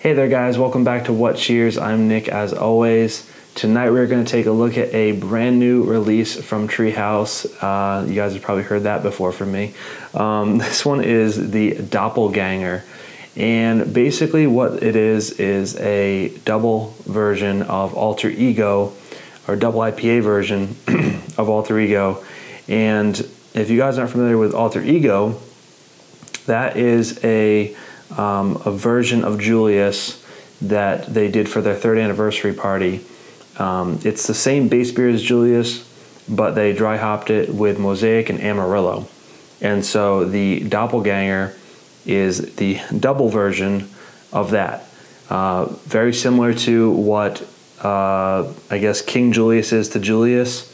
Hey there guys, welcome back to What Cheers. I'm Nick as always. Tonight we're going to take a look at a brand new release from Treehouse. You guys have probably heard that before from me. This one is the Doppelgänger. And basically what it is a double version of Alter Ego, or double IPA version of Alter Ego. And if you guys aren't familiar with Alter Ego, that is a version of Julius that they did for their 3rd anniversary party. It's the same base beer as Julius, but they dry hopped it with Mosaic and Amarillo. And so the Doppelgänger is the double version of that. Very similar to what I guess King Julius is to Julius,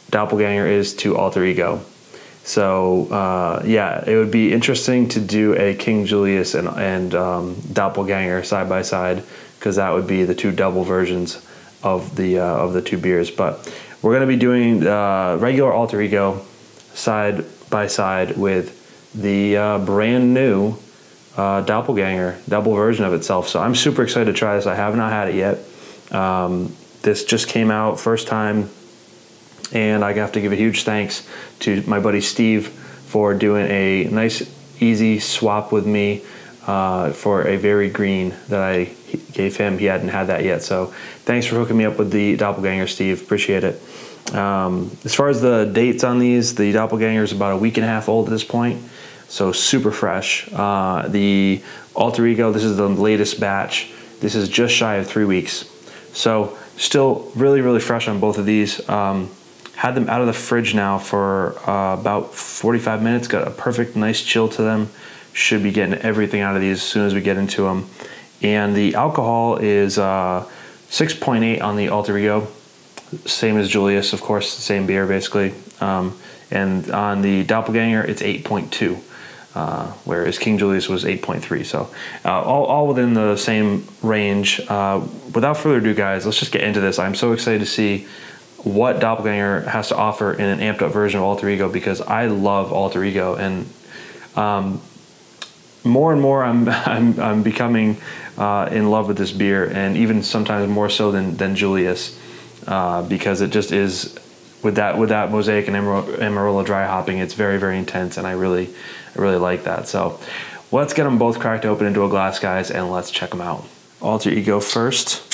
Doppelgänger is to Alter Ego. So yeah, it would be interesting to do a King Julius and Doppelgänger side by side, because that would be the two double versions of the two beers. But we're going to be doing regular Alter Ego side by side with the brand new Doppelgänger double version of itself. So I'm super excited to try this. I have not had it yet. This just came out first time. And I have to give a huge thanks to my buddy Steve for doing a nice, easy swap with me for a very green that I gave him. He hadn't had that yet, so thanks for hooking me up with the Doppelgänger, Steve. Appreciate it. As far as the dates on these, the Doppelgänger is about a week and a half old at this point, so super fresh. The Alter Ego, this is the latest batch. This is just shy of 3 weeks, so still really, really fresh on both of these. Had them out of the fridge now for about 45 minutes. Got a perfect, nice chill to them. Should be getting everything out of these as soon as we get into them. And the alcohol is 6.8 on the Alter Ego. Same as Julius, of course, the same beer basically. And on the Doppelgänger, it's 8.2. Whereas King Julius was 8.3. So all within the same range. Without further ado, guys, let's just get into this. I'm so excited to see what Doppelgänger has to offer in an amped up version of Alter Ego, because I love Alter Ego, and more and more I'm becoming in love with this beer, and even sometimes more so than Julius, because it just is with that Mosaic and Amarillo dry hopping. It's very, very intense, and I really like that. So let's get them both cracked open into a glass, guys, and let's check them out. Alter Ego first.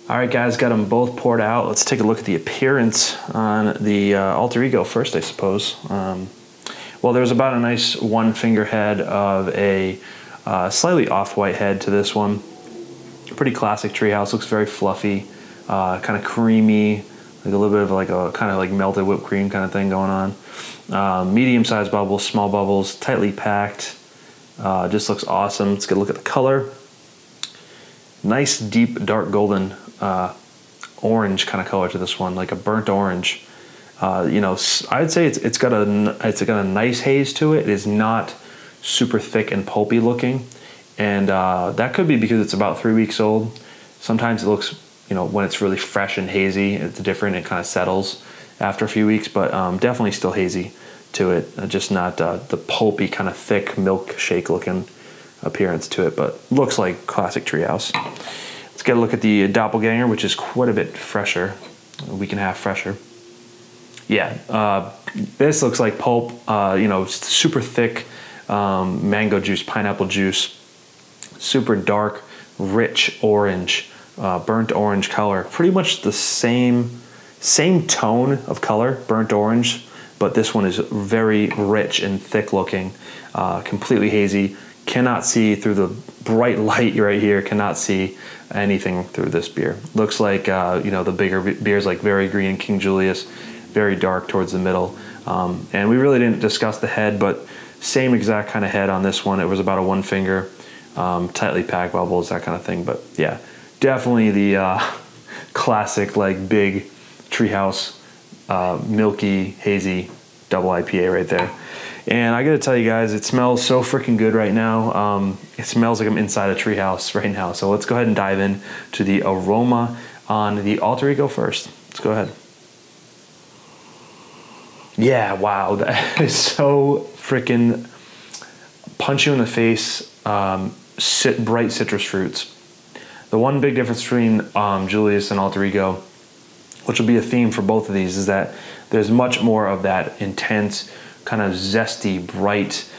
All right, guys, got them both poured out. Let's take a look at the appearance on the Alter Ego first, I suppose. Well, there's about a nice one finger head of a slightly off-white head to this one. Pretty classic Treehouse. Looks very fluffy, kind of creamy, like a little bit of like a kind of like melted whipped cream kind of thing going on. Medium-sized bubbles, small bubbles, tightly packed. Just looks awesome. Let's get a look at the color. Nice, deep, dark golden orange kind of color to this one, like a burnt orange. You know, I'd say it's got a nice haze to it. It is not super thick and pulpy looking, and that could be because it's about 3 weeks old. Sometimes it looks, you know, when it's really fresh and hazy, it's different. It kind of settles after a few weeks, but definitely still hazy to it. Just not the pulpy kind of thick milkshake looking appearance to it, but looks like classic Treehouse. Let's get a look at the Doppelgänger, which is quite a bit fresher, a week and a half fresher. Yeah, this looks like pulp, you know, super thick mango juice, pineapple juice, super dark, rich orange, burnt orange color. Pretty much the same tone of color, burnt orange, but this one is very rich and thick looking, completely hazy. Cannot see through the bright light right here, cannot see anything through this beer. Looks like, you know, the bigger beers like Very Green and King Julius, very dark towards the middle. And we really didn't discuss the head, but same exact kind of head on this one. It was about a one finger, tightly packed bubbles, that kind of thing. But yeah, definitely the classic like big Treehouse milky, hazy double IPA right there. And I gotta tell you guys, it smells so freaking good right now. It smells like I'm inside a treehouse right now. So let's go ahead and dive in to the aroma on the Alter Ego first. Let's go ahead. Yeah, wow, that is so freaking punch you in the face. Bright citrus fruits. The one big difference between Julius and Alter Ego, which will be a theme for both of these, is that there's much more of that intense, kind of zesty, bright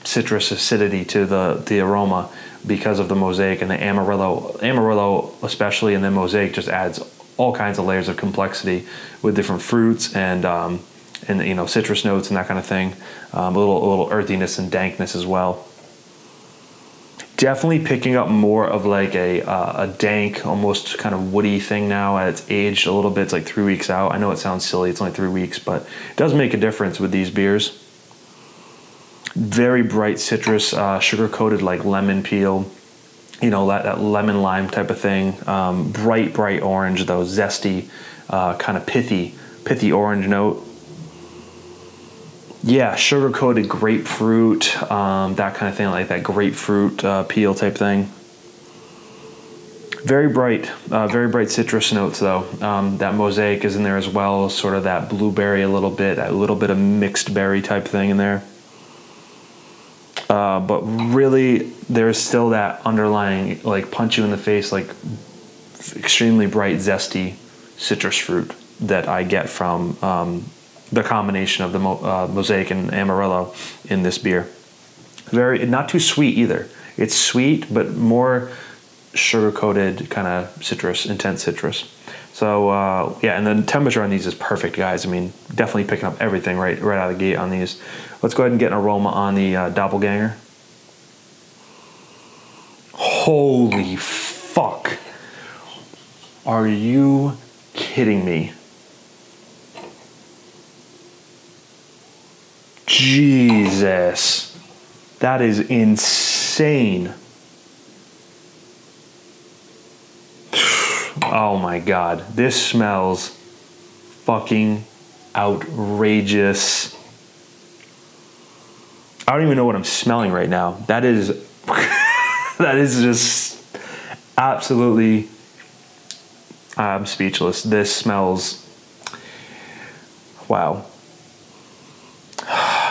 citrus acidity to the aroma because of the mosaic and the Amarillo. Amarillo especially, and then mosaic just adds all kinds of layers of complexity with different fruits and you know, citrus notes and that kind of thing. A little earthiness and dankness as well. Definitely picking up more of like a dank, almost kind of woody thing now as it's aged a little bit. It's like 3 weeks out. I know it sounds silly, it's only 3 weeks, but it does make a difference with these beers. Very bright citrus, sugar-coated like lemon peel, you know, that lemon lime type of thing. Bright orange though, zesty, kind of pithy orange note. Yeah, sugar-coated grapefruit, that kind of thing, like that grapefruit peel type thing. Very bright citrus notes though. That mosaic is in there as well, sort of that blueberry a little bit of mixed berry type thing in there. But really, there's still that underlying, like, punch you in the face, like, extremely bright, zesty citrus fruit that I get from the combination of the mosaic and Amarillo in this beer. Not too sweet either. It's sweet, but more sugar-coated kind of citrus, intense citrus. So yeah, and the temperature on these is perfect, guys. I mean, definitely picking up everything right out of the gate on these. Let's go ahead and get an aroma on the Doppelgänger. Holy fuck. Are you kidding me? Jesus. That is insane. Oh my God. This smells fucking outrageous. I don't even know what I'm smelling right now. That is that is just absolutely, I'm speechless. This smells, wow.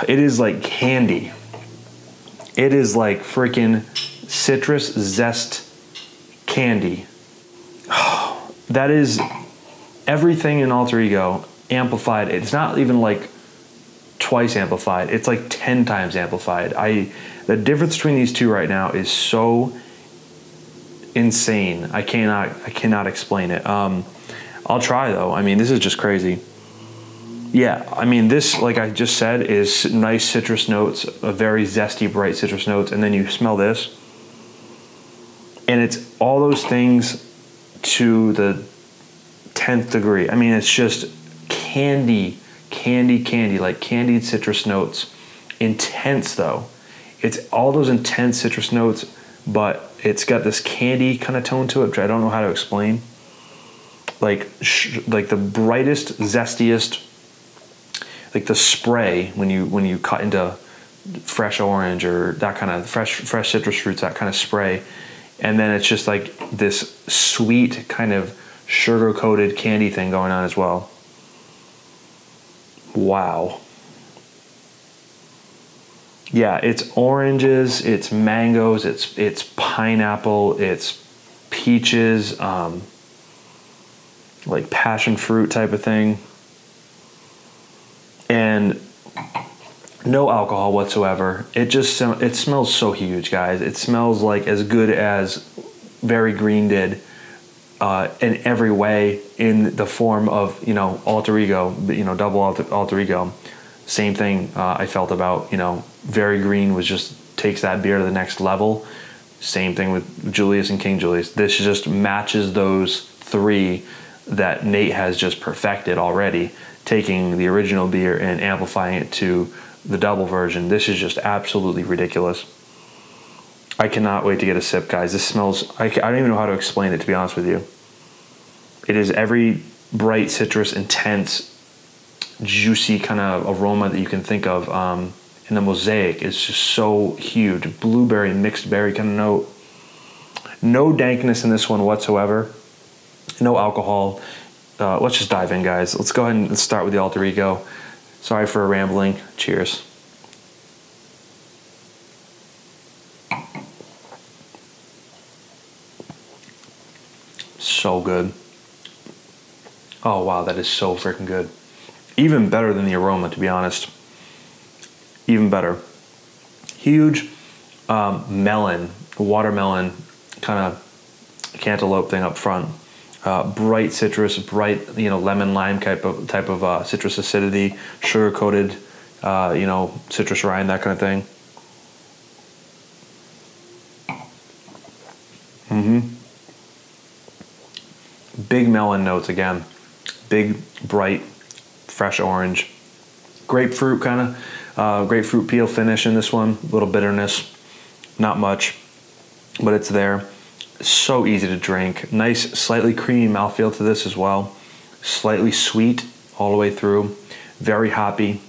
It is like candy. It is like freaking citrus zest candy. That is everything in Alter Ego amplified. It's not even like twice amplified. It's like 10 times amplified. The difference between these two right now is so insane. I cannot explain it. I'll try though. I mean, this is just crazy. Yeah, I mean, this, like I just said, is nice citrus notes, a very zesty, bright citrus notes, and then you smell this, and it's all those things to the 10th degree. I mean, it's just candy, like candied citrus notes. Intense though. It's all those intense citrus notes, but it's got this candy kind of tone to it, which I don't know how to explain. Like the brightest, zestiest, like the spray when you cut into fresh orange or that kind of fresh citrus fruits, that kind of spray, and then it's just like this sweet kind of sugar-coated candy thing going on as well. Wow. Yeah, it's oranges, it's mangoes, it's pineapple, it's peaches, like passion fruit type of thing. And no alcohol whatsoever. It smells so huge, guys. It smells like as good as Very Green did in every way, in the form of, you know, Alter Ego, you know, double Alter Ego. Same thing I felt about, you know, Very Green was just takes that beer to the next level. Same thing with Julius and King Julius. This just matches those three that Nate has just perfected already, taking the original beer and amplifying it to the double version. This is just absolutely ridiculous. I cannot wait to get a sip, guys. This smells, I don't even know how to explain it, to be honest with you. It is every bright citrus, intense, juicy kind of aroma that you can think of. And the mosaic is just so huge. Blueberry, mixed berry kind of note. No dankness in this one whatsoever. No alcohol. Let's just dive in, guys. Let's go ahead and start with the alter ego. Sorry for rambling. Cheers. So good. Oh wow, that is so freaking good. Even better than the aroma, to be honest. Even better. Huge melon, watermelon kind of cantaloupe thing up front. Bright citrus, bright lemon lime type of citrus acidity, sugar coated citrus rind, that kind of thing. Big melon notes again. Big, bright, fresh orange. Grapefruit kind of, grapefruit peel finish in this one. A little bitterness, not much, but it's there. So easy to drink. Nice, slightly creamy mouthfeel to this as well. Slightly sweet all the way through. Very hoppy,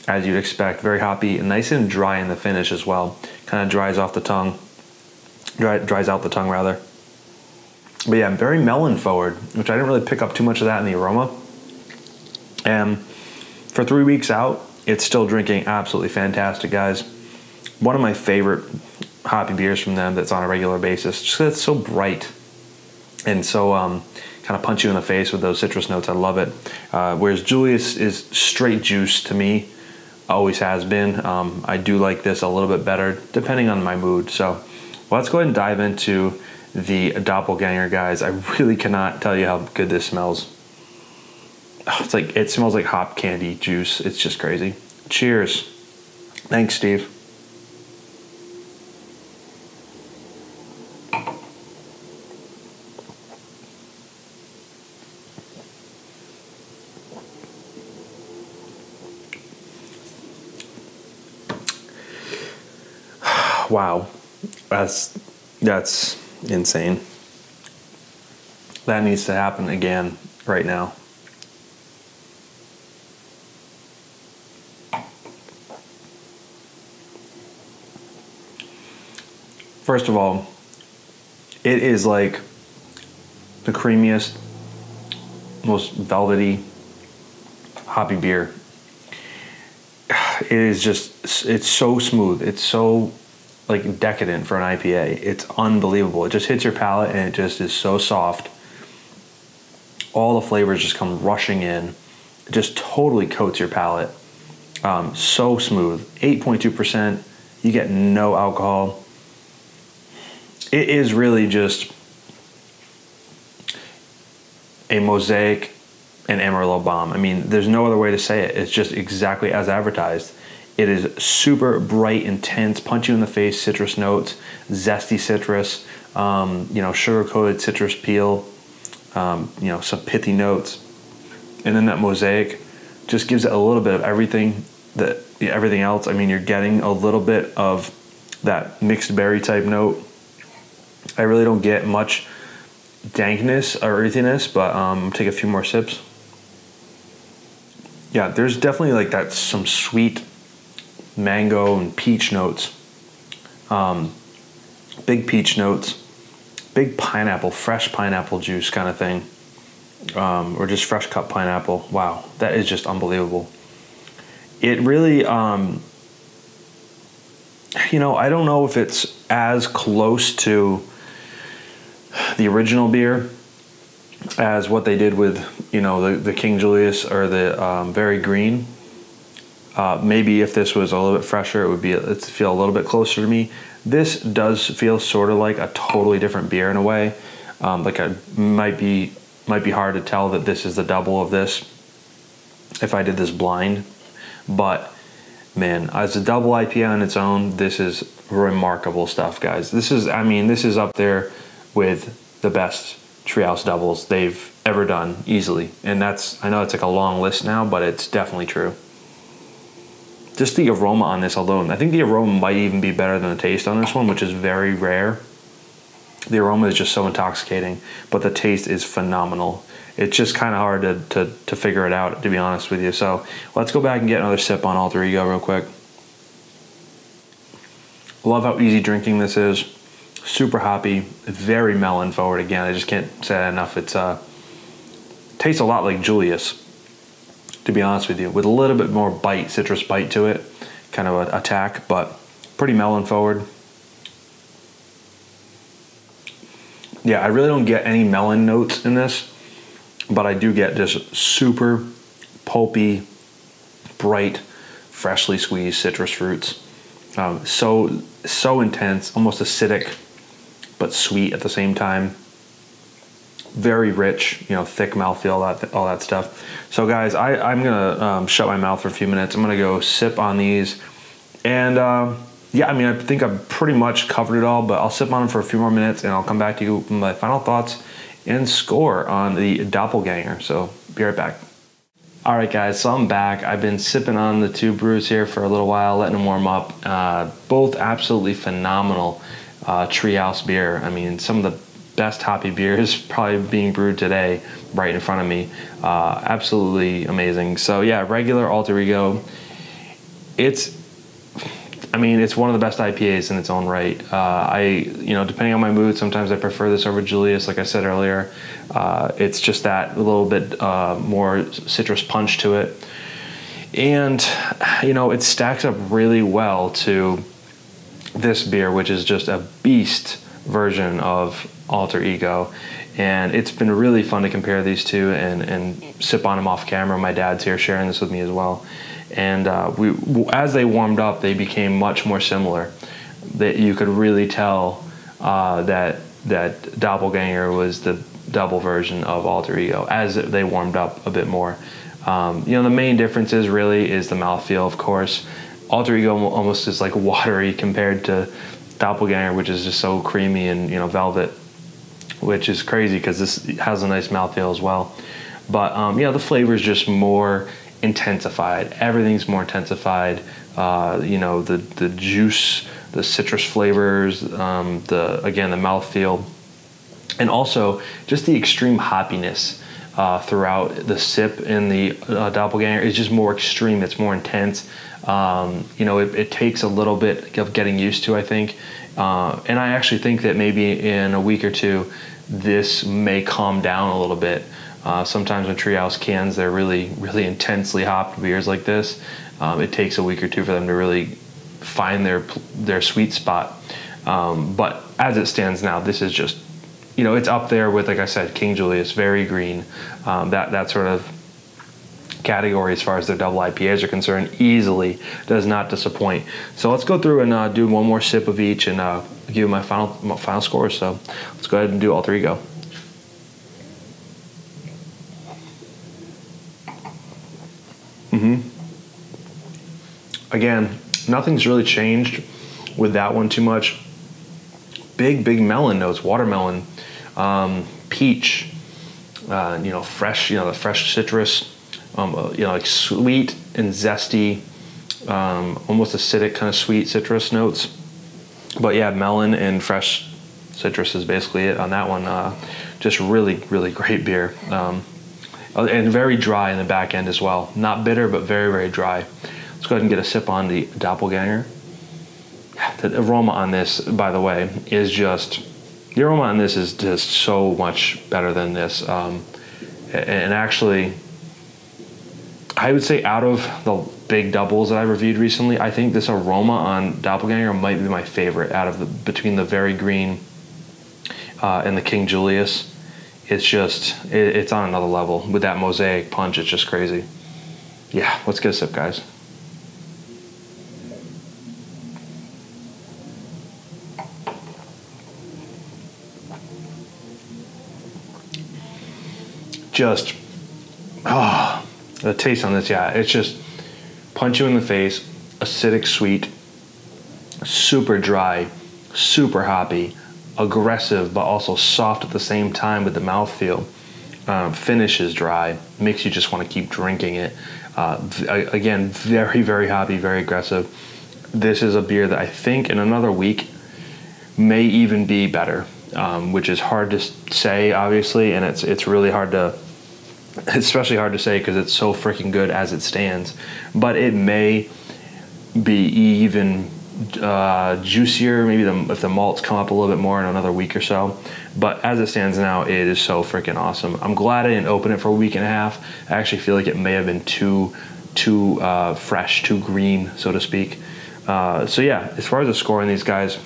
as you'd expect. Very hoppy and nice and dry in the finish as well. Kind of dries off the tongue. Dries out the tongue rather. But yeah, very melon forward, which I didn't really pick up too much of that in the aroma. And for 3 weeks out, it's still drinking absolutely fantastic, guys. One of my favorite hoppy beers from them that's on a regular basis, just because it's so bright and so kind of punch you in the face with those citrus notes. I love it. Whereas Julius is straight juice to me, always has been. I do like this a little bit better depending on my mood. So let's go ahead and dive into the Doppelgänger, guys. I really cannot tell you how good this smells. Oh, it smells like hop candy juice. It's just crazy. Cheers. Thanks, Steve. Wow, that's insane. That needs to happen again right now. First of all, it is like the creamiest, most velvety hoppy beer. It is just, it's so smooth. It's so like decadent for an IPA. It's unbelievable. It just hits your palate and it just is so soft. All the flavors just come rushing in. It just totally coats your palate. So smooth. 8.2%. You get no alcohol. It is really just a mosaic and Amarillo bomb. I mean, there's no other way to say it. It's just exactly as advertised. It is super bright, intense, punch you in the face citrus notes, zesty citrus, sugar-coated citrus peel, some pithy notes. And then that mosaic just gives it a little bit of everything else. I mean, you're getting a little bit of that mixed berry type note. I really don't get much dankness or earthiness, but take a few more sips. Yeah, there's definitely like that, some sweet mango and peach notes. Big peach notes, big pineapple, fresh pineapple juice kind of thing. Or just fresh cut pineapple. Wow, that is just unbelievable. It really, I don't know if it's as close to the original beer as what they did with, the King Julius or the Very Green. Maybe if this was a little bit fresher, it'd feel a little bit closer to me. This does feel sort of like a totally different beer in a way. Might be hard to tell that this is the double of this if I did this blind. But man, as a double IPA on its own, this is remarkable stuff, guys. This is up there with the best treehouse doubles they've ever done, easily. And I know it's like a long list now, but it's definitely true. Just the aroma on this alone, I think the aroma might even be better than the taste on this one, which is very rare. The aroma is just so intoxicating, but the taste is phenomenal. it's just kind of hard to figure it out, to be honest with you. So let's go back and get another sip on Alter Ego real quick. Love how easy drinking this is. Super hoppy, very melon forward. Again, I just can't say that enough. It's tastes a lot like Julius, to be honest with you, with a little bit more bite, citrus bite to it, kind of an attack, but pretty melon forward. Yeah, I really don't get any melon notes in this, but I do get just super pulpy, bright, freshly squeezed citrus fruits. So intense, almost acidic, but sweet at the same time. Very rich, thick mouthfeel, all that stuff. So guys, I'm gonna shut my mouth for a few minutes. I'm gonna go sip on these, and yeah, I mean, I think I've pretty much covered it all, but I'll sip on them for a few more minutes, and I'll come back to you with my final thoughts and score on the Doppelgänger. So be right back. All right, guys, so I'm back. I've been sipping on the two brews here for a little while, letting them warm up. Both absolutely phenomenal treehouse beer. I mean, some of the best hoppy beers probably being brewed today right in front of me. Absolutely amazing. So yeah, regular Alter Ego. It's one of the best IPAs in its own right. Depending on my mood, sometimes I prefer this over Julius, like I said earlier. It's just that a little bit more citrus punch to it. And, it stacks up really well to this beer, which is just a beast version of Alter Ego. And it's been really fun to compare these two and sip on them off camera. My dad's here sharing this with me as well. And as they warmed up, they became much more similar. That you could really tell that Doppelgänger was the double version of Alter Ego as they warmed up a bit more. The main difference is the mouthfeel, of course. Alter Ego almost is like watery compared to Doppelgänger, which is just so creamy and velvet, which is crazy because this has a nice mouthfeel as well. But the flavor is just more intensified. Everything's more intensified. The juice, the citrus flavors, the mouthfeel, and also just the extreme hoppiness throughout the sip in the Doppelgänger is just more extreme. It's more intense. It takes a little bit of getting used to, I think. And I actually think that maybe in a week or two, this may calm down a little bit. Sometimes when treehouse cans, they're really, really intensely hopped beers like this. It takes a week or two for them to really find their sweet spot. But as it stands now, this is just, it's up there with, like I said, King Julius, very green. That sort of category as far as their double IPAs are concerned, easily does not disappoint. So let's go through and do one more sip of each and give you my final score. So let's go ahead and do Alter Ego. Again, nothing's really changed with that one too much. Big melon notes, watermelon, peach, fresh, the fresh citrus, like sweet and zesty, almost acidic kind of sweet citrus notes. But yeah, melon and fresh citrus is basically it on that one. Just really, really great beer. And very dry in the back end as well. Not bitter, but very, very dry. Let's go ahead and get a sip on the Doppelgänger. The aroma on this, by the way, is just so much better than this. And actually, I would say out of the big doubles that I reviewed recently, I think this aroma on Doppelgänger might be my favorite between the very green and the King Julius. It's just, it's on another level. With that mosaic punch, it's just crazy. Yeah, let's get a sip, guys. Just, the taste on this, it's just punch you in the face, acidic sweet, super dry, super hoppy, aggressive, but also soft at the same time with the mouthfeel. Finish is dry, makes you just want to keep drinking it. Again, very, very hoppy, very aggressive. This is a beer that I think in another week may even be better, which is hard to say, obviously, and it's really hard to It's especially hard to say because it's so freaking good as it stands, but it may be even juicier maybe if the malts come up a little bit more in another week or so. But as it stands now, it is so freaking awesome. I'm glad I didn't open it for a week and a half. I actually feel like it may have been too fresh, too green, so to speak. So yeah, as far as the score on these guys,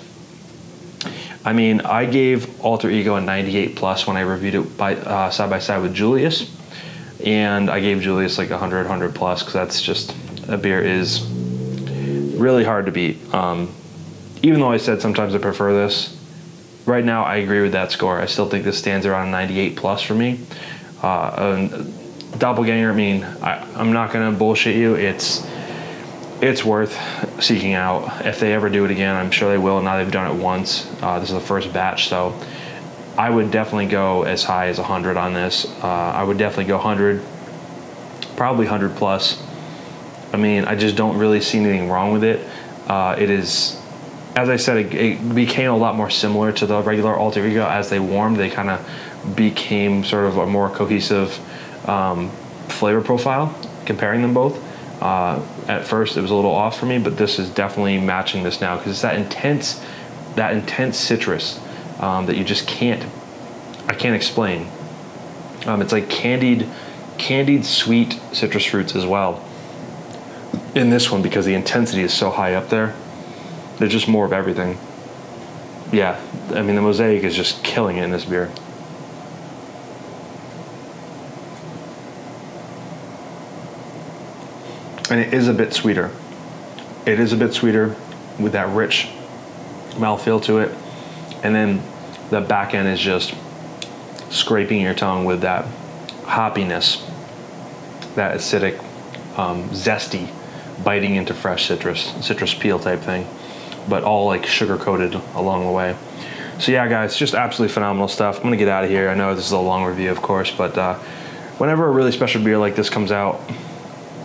I mean, I gave Alter Ego a 98 plus when I reviewed it by side by side with Julius, and I gave Julius like 100 plus, because that's just, a beer is really hard to beat. Even though I said sometimes I prefer this, right now I agree with that score. I still think this stands around 98 plus for me. Doppelgänger, I mean, I'm not gonna bullshit you, it's worth seeking out. If they ever do it again, I'm sure they will. Now they've done it once. This is the first batch, so I would definitely go as high as 100 on this. I would definitely go 100, probably 100 plus. I mean, I just don't really see anything wrong with it. It is, as I said, it became a lot more similar to the regular Alter Ego as they warmed. They kind of became sort of a more cohesive flavor profile, comparing them both. At first it was a little off for me, but this is definitely matching this now, because it's that intense citrus that you just can't explain. It's like candied sweet citrus fruits as well in this one, because the intensity is so high up there. There's just more of everything. Yeah, I mean, the Mosaic is just killing it in this beer. And it is a bit sweeter. It is a bit sweeter with that rich mouthfeel to it. And then the back end is just scraping your tongue with that hoppiness, that acidic, zesty, biting into fresh citrus peel type thing, but all like sugar coated along the way. So yeah, guys, just absolutely phenomenal stuff. I'm gonna get out of here. I know this is a long review, of course, but whenever a really special beer like this comes out,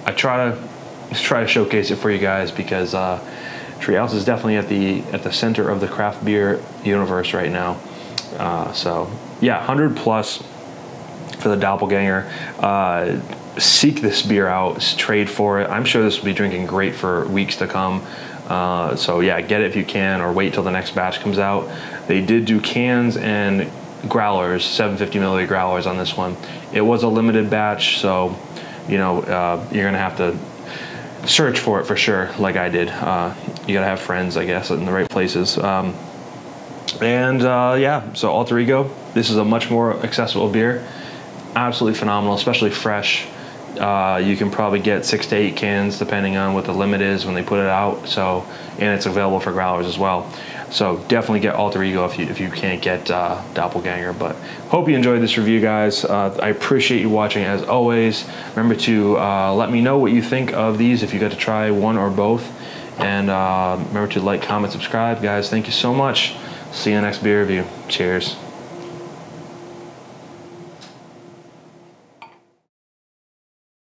I try to showcase it for you guys, because Treehouse is definitely at the center of the craft beer universe right now. So yeah, 100 plus for the Doppelgänger. Seek this beer out, trade for it. I'm sure this will be drinking great for weeks to come. So yeah, get it if you can, or wait till the next batch comes out. They did do cans and growlers, 750 milliliter growlers on this one. It was a limited batch, so you know, you're gonna have to search for it for sure, like I did. You gotta have friends, I guess, in the right places. Yeah, so Alter Ego, this is a much more accessible beer. Absolutely phenomenal, especially fresh. You can probably get 6 to 8 cans depending on what the limit is when they put it out. So, and it's available for growlers as well. So definitely get Alter Ego if you can't get Doppelgänger. But hope you enjoyed this review, guys. I appreciate you watching as always. Remember to let me know what you think of these if you got to try one or both. And remember to like, comment, subscribe, guys. Thank you so much. See you in the next beer review. Cheers.